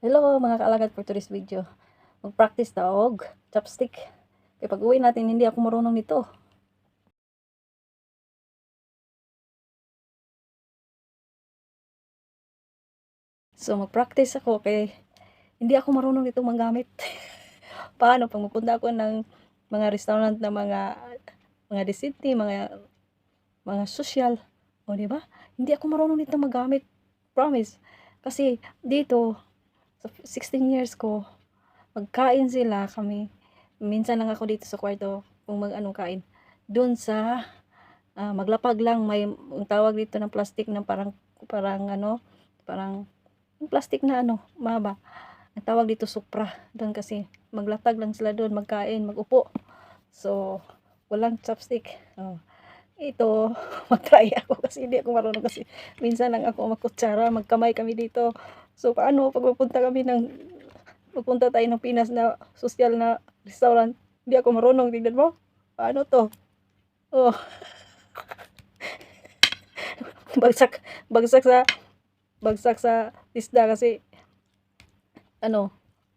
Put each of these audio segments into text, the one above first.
Hello mga kaalagad, for today's video. Mag-practice ta og chopstick. Kaya pag uwi natin, hindi ako marunong nito. So mag-practice ako kay hindi ako marunong nito manggamit. Paano pag magpunta ako ng mga restaurant na mga decente, mga social, o di ba? Hindi ako marunong nito magamit. Promise. Kasi dito sa 16 years ko, magkain sila kami. Minsan lang ako dito sa kwarto kung kain. Doon sa maglapag lang, may ang tawag dito ng plastic na parang plastic na mahaba. Ang tawag dito supra. Doon kasi maglatag lang sila doon, magkain, magupo. So walang chopstick. Ito mag-try ako kasi hindi ako marunong, kasi minsan lang ako magkutsara, magkamay kami dito. So paano pag pupunta tayo ng Pinas na social na restaurant, hindi ako marunong. Tingnan mo, paano to? Oh. bagsak sa isda kasi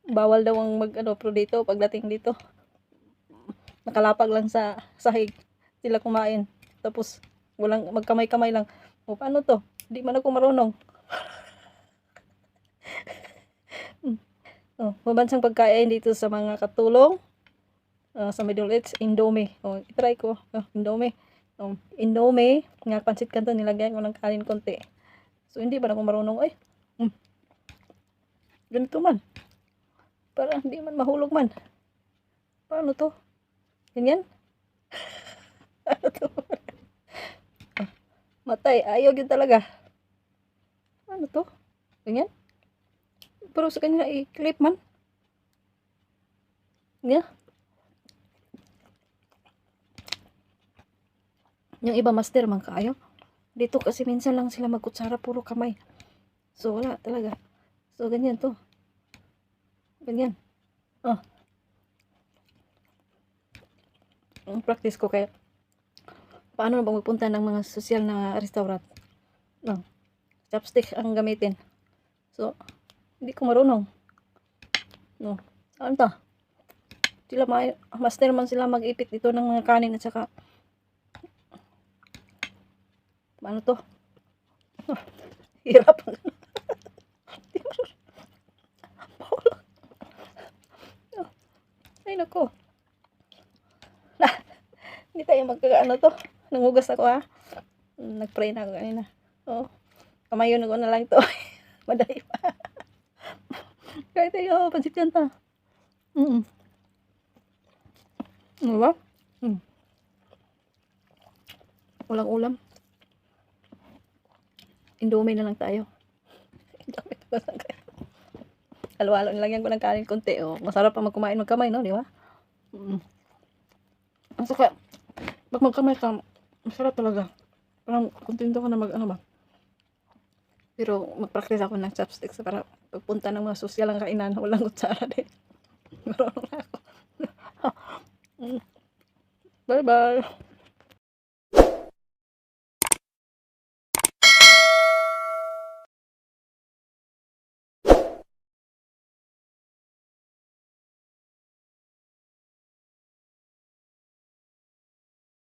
bawal daw ang pero dito pagdating dito nakalapag lang sa sahig sila kumain, tapos walang magkamay-kamay lang. O paano to? Hindi man ako marunong. Mabansang pagkain dito sa mga katulong sa Middle East, Indomie. I-try ko. Indomie. Indomie nga pansit kanto, nilagyan ko ng kanin konti. So hindi ba ako marunong ganito man, para hindi man mahulog man. Paano to? Ganyan. Ano to? Matay, ayaw yun talaga. Ano to? Ganyan. Pero sa kanya i-clip man. Ganyan. Yung iba master man kaayo. Dito kasi minsan lang sila magkutsara, puro kamay. So wala talaga. So ganyan to. Ganyan. Ang practice ko kaya paano na ba magpunta ng mga social na restaurant? Chopstick ang gamitin. So hindi ko marunong. Ano to? Sila master man sila mag-ipit dito ng mga kanin at saka ano to? Hirap. Ay nako. Hindi tayo magkakaano to. Nangugas ako Nag-pray na ako kanina. Kamayon ko na lang to. Madali pa. Kaya tayo, pansit yan ta. Ano ba? Walang ulam. Indomie na lang tayo. Halo-halo lang yan ko ng kanin konti. Masarap pa magkumain magkamay, no? Di ba? Ang saka, pag magkamay ka, masarap talaga. Parang kontento ka na ba? Pero mag-practice ako ng chopsticks para pagpunta ng mga social ang kainan, walang kutsara din. Marunong na ako. Bye-bye.